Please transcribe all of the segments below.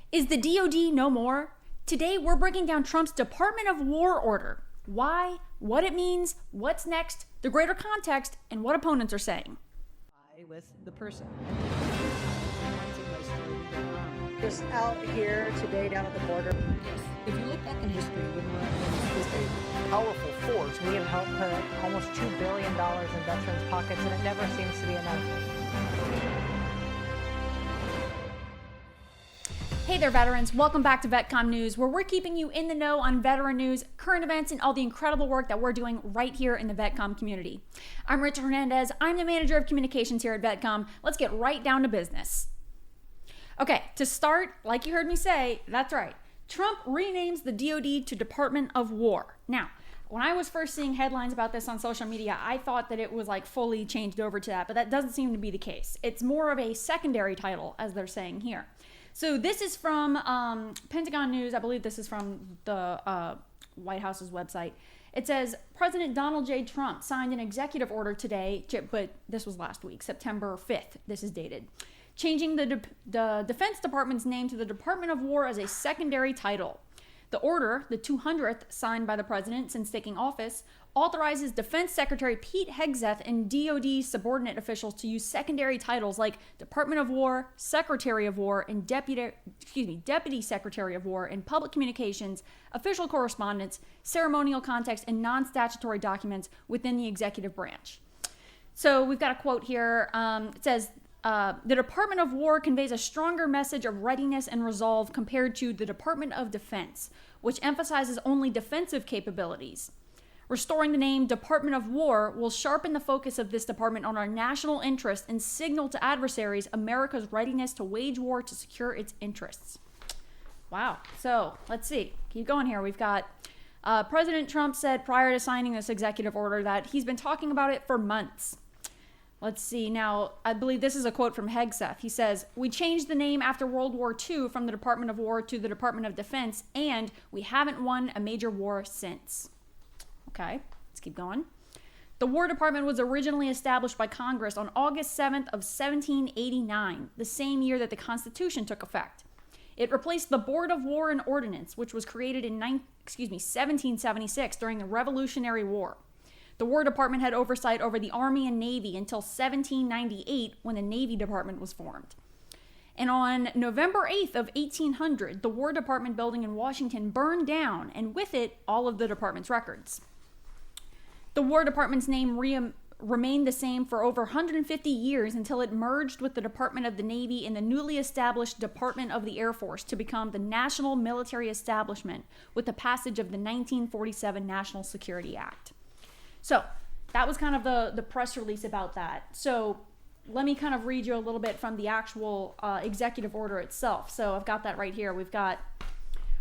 Is the DoD no more? Today, we're breaking down Trump's Department of War order. Why, what it means, what's next, the greater context, and what opponents are saying. With the person. Just out here today down at the border. If you look back in history, when we're It's a powerful force. We have helped put almost $2 billion in veterans' pockets, and it never seems to be enough. Hey there, veterans. Welcome back to VETCOMM News, where we're keeping you in the know on veteran news, current events, and all the incredible work that we're doing right here in the VETCOMM community. I'm Rachel Hernandez. I'm the manager of communications here at VETCOMM. Let's get right down to business. Okay, to start, like you heard me say, that's right. Trump renames the DoD to Department of War. Now, when I was first seeing headlines about this on social media, I thought that it was like fully changed over to that, but that doesn't seem to be the case. It's more of a secondary title, as they're saying here. So this is from Pentagon News. I believe this is from the White House's website. It says, President Donald J. Trump signed an executive order today, but this was last week, September 5th. This is dated. Changing the Defense Department's name to the Department of War as a secondary title. The order, the 200th signed by the president since taking office, authorizes Defense Secretary Pete Hegseth and DoD subordinate officials to use secondary titles like Department of War, Secretary of War, and Deputy Secretary of War in public communications, official correspondence, ceremonial context, and non-statutory documents within the executive branch. So we've got a quote here. It says, the Department of War conveys a stronger message of readiness and resolve compared to the Department of Defense, which emphasizes only defensive capabilities. Restoring the name Department of War will sharpen the focus of this department on our national interest and signal to adversaries America's readiness to wage war to secure its interests. Wow. So let's see. Keep going here. We've got President Trump said prior to signing this executive order that he's been talking about it for months. Let's see. Now, I believe this is a quote from Hegseth. He says, "We changed the name after World War II from the Department of War to the Department of Defense, and we haven't won a major war since." Okay, let's keep going. The War Department was originally established by Congress on August 7th of 1789, the same year that the Constitution took effect. It replaced the Board of War and Ordnance, which was created in 1776 during the Revolutionary War. The War Department had oversight over the Army and Navy until 1798, when the Navy Department was formed. And on November 8th of 1800, the War Department building in Washington burned down, and with it, all of the department's records. The War Department's name remained the same for over 150 years until it merged with the Department of the Navy and the newly established Department of the Air Force to become the National Military Establishment with the passage of the 1947 National Security Act. So that was kind of the press release about that. So let me kind of read you a little bit from the actual executive order itself. So I've got that right here. We've got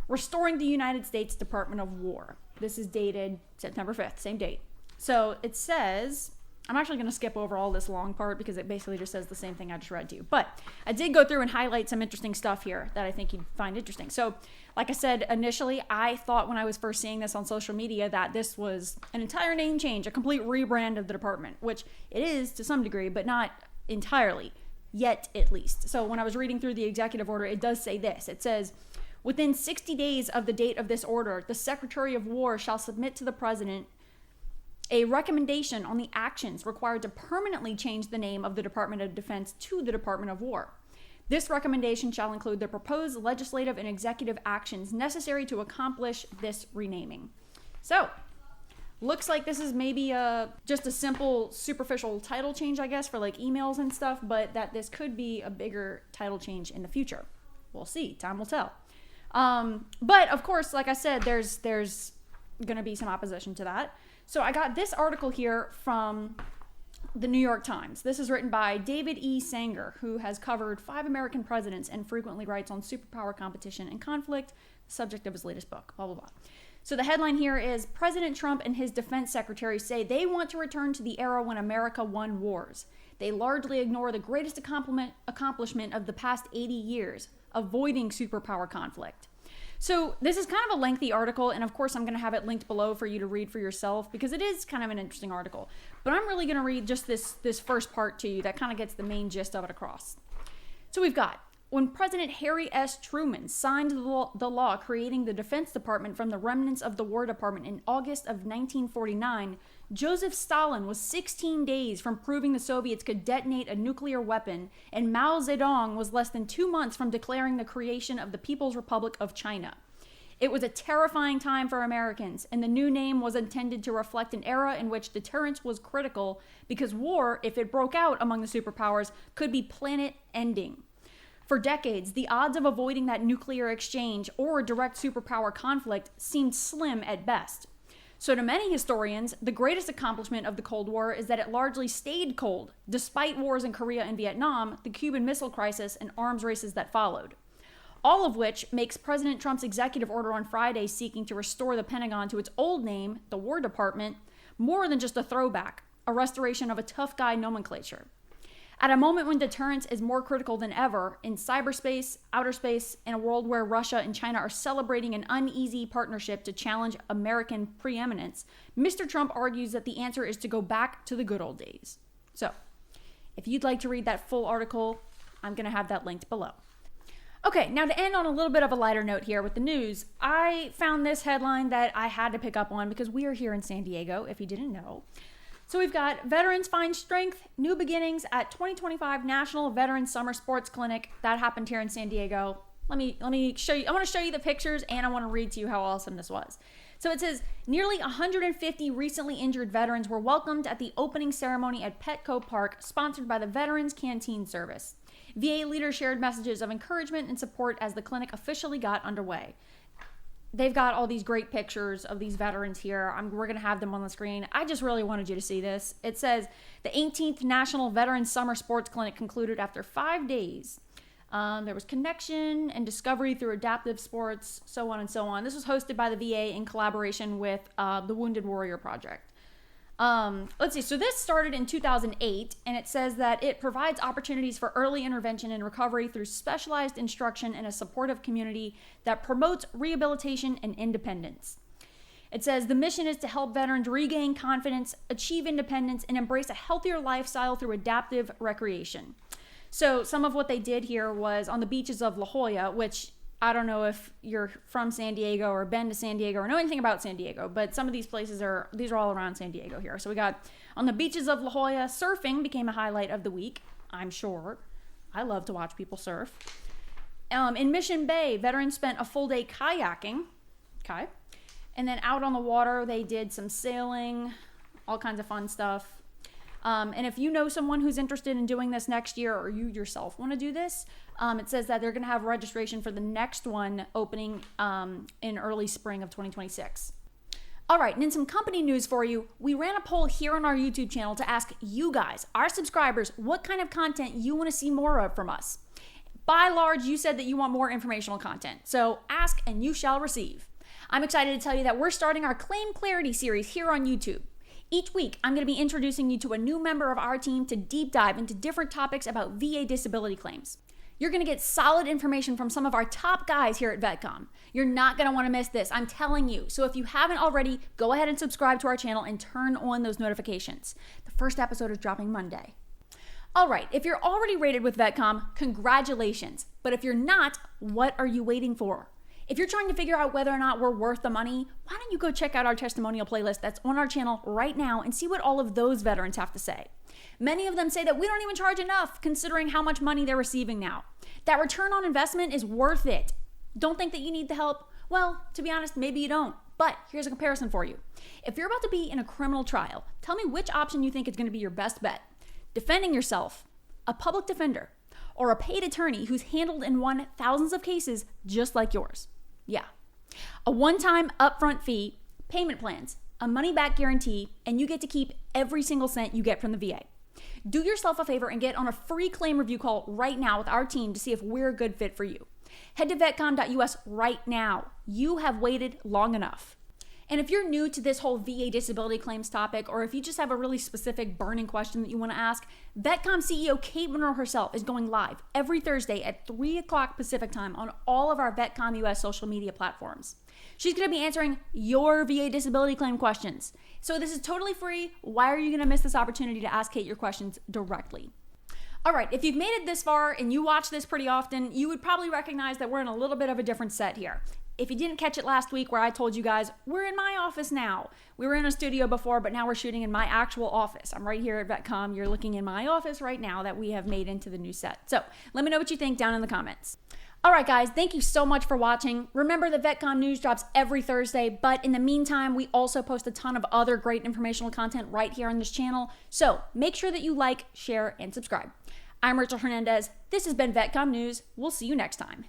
Restoring the United States Department of War. This is dated September 5th, same date. So it says, I'm actually going to skip over all this long part because it basically just says the same thing I just read to you. But I did go through and highlight some interesting stuff here that I think you'd find interesting. So like I said, initially, I thought when I was first seeing this on social media that this was an entire name change, a complete rebrand of the department, which it is to some degree, but not entirely, yet at least. So when I was reading through the executive order, it does say this. It says, within 60 days of the date of this order, the Secretary of War shall submit to the President a recommendation on the actions required to permanently change the name of the Department of Defense to the Department of War. This recommendation shall include the proposed legislative and executive actions necessary to accomplish this renaming. So, looks like this is maybe just a simple superficial title change, I guess, for like emails and stuff, but that this could be a bigger title change in the future. We'll see. Time will tell. But of course, like I said, there's going to be some opposition to that. So I got this article here from the New York Times. This is written by David E. Sanger, who has covered 5 American presidents and frequently writes on superpower competition and conflict, the subject of his latest book, blah, blah, blah. So the headline here is, President Trump and his defense secretary say they want to return to the era when America won wars. They largely ignore the greatest accomplishment of the past 80 years, avoiding superpower conflict. So this is kind of a lengthy article, and of course I'm going to have it linked below for you to read for yourself because it is kind of an interesting article. But I'm really going to read just this first part to you that kind of gets the main gist of it across. So we've got When President Harry S. Truman signed the law creating the Defense Department from the remnants of the War Department in August of 1949, Joseph Stalin was 16 days from proving the Soviets could detonate a nuclear weapon, and Mao Zedong was less than 2 months from declaring the creation of the People's Republic of China. It was a terrifying time for Americans, and the new name was intended to reflect an era in which deterrence was critical because war, if it broke out among the superpowers, could be planet-ending. For decades, the odds of avoiding that nuclear exchange or a direct superpower conflict seemed slim at best. So to many historians, the greatest accomplishment of the Cold War is that it largely stayed cold, despite wars in Korea and Vietnam, the Cuban Missile Crisis, and arms races that followed. All of which makes President Trump's executive order on Friday seeking to restore the Pentagon to its old name, the War Department, more than just a throwback, a restoration of a tough guy nomenclature. At a moment when deterrence is more critical than ever, in cyberspace, outer space, in a world where Russia and China are celebrating an uneasy partnership to challenge American preeminence, Mr. Trump argues that the answer is to go back to the good old days. So, if you'd like to read that full article, I'm going to have that linked below. Okay, now to end on a little bit of a lighter note here with the news, I found this headline that I had to pick up on because we are here in San Diego, if you didn't know. So we've got Veterans Find Strength, New Beginnings at 2025 National Veterans Summer Sports Clinic. That happened here in San Diego. Let me show you. I want to show you the pictures and I want to read to you how awesome this was. So it says, nearly 150 recently injured veterans were welcomed at the opening ceremony at Petco Park, sponsored by the Veterans Canteen Service. VA leaders shared messages of encouragement and support as the clinic officially got underway. They've got all these great pictures of these veterans here. We're going to have them on the screen. I just really wanted you to see this. It says, the 18th National Veterans Summer Sports Clinic concluded after 5 days. There was connection and discovery through adaptive sports, so on and so on. This was hosted by the VA in collaboration with the Wounded Warrior Project. Let's see. So this started in 2008, and it says that it provides opportunities for early intervention and recovery through specialized instruction and a supportive community that promotes rehabilitation and independence. It says the mission is to help veterans regain confidence, achieve independence, and embrace a healthier lifestyle through adaptive recreation. So some of what they did here was on the beaches of La Jolla, which I don't know if you're from San Diego or been to San Diego or know anything about San Diego, but some of these places are all around San Diego here. So we got on the beaches of La Jolla, surfing became a highlight of the week, I'm sure. I love to watch people surf. In Mission Bay, veterans spent a full day kayaking. Okay. And then out on the water, they did some sailing, all kinds of fun stuff. And if you know someone who's interested in doing this next year, or you yourself want to do this, it says that they're going to have registration for the next one opening in early spring of 2026. All right, and in some company news for you, we ran a poll here on our YouTube channel to ask you guys, our subscribers, what kind of content you want to see more of from us. By large, you said that you want more informational content, so ask and you shall receive. I'm excited to tell you that we're starting our Claim Clarity series here on YouTube. Each week, I'm going to be introducing you to a new member of our team to deep dive into different topics about VA disability claims. You're going to get solid information from some of our top guys here at VETCOMM. You're not going to want to miss this, I'm telling you. So if you haven't already, go ahead and subscribe to our channel and turn on those notifications. The first episode is dropping Monday. All right, if you're already rated with VETCOMM, congratulations. But if you're not, what are you waiting for? If you're trying to figure out whether or not we're worth the money, why don't you go check out our testimonial playlist that's on our channel right now and see what all of those veterans have to say. Many of them say that we don't even charge enough considering how much money they're receiving now. That return on investment is worth it. Don't think that you need the help? Well, to be honest, maybe you don't. But here's a comparison for you. If you're about to be in a criminal trial, tell me which option you think is going to be your best bet. Defending yourself, a public defender, or a paid attorney who's handled and won thousands of cases just like yours. Yeah. A one-time upfront fee, payment plans, a money-back guarantee, and you get to keep every single cent you get from the VA. Do yourself a favor and get on a free claim review call right now with our team to see if we're a good fit for you. Head to vetcom.us right now. You have waited long enough. And if you're new to this whole VA disability claims topic, or if you just have a really specific burning question that you want to ask, VETCOMM CEO Kate Monroe herself is going live every Thursday at 3 o'clock Pacific time on all of our VETCOMM US social media platforms. She's going to be answering your VA disability claim questions. So this is totally free. Why are you going to miss this opportunity to ask Kate your questions directly? All right, if you've made it this far and you watch this pretty often, you would probably recognize that we're in a little bit of a different set here. If you didn't catch it last week where I told you guys, we're in my office now. We were in a studio before, but now we're shooting in my actual office. I'm right here at VETCOMM. You're looking in my office right now that we have made into the new set. So let me know what you think down in the comments. All right, guys, thank you so much for watching. Remember, the VETCOMM news drops every Thursday, but in the meantime, we also post a ton of other great informational content right here on this channel. So make sure that you like, share, and subscribe. I'm Rachel Hernandez. This has been VETCOMM News. We'll see you next time.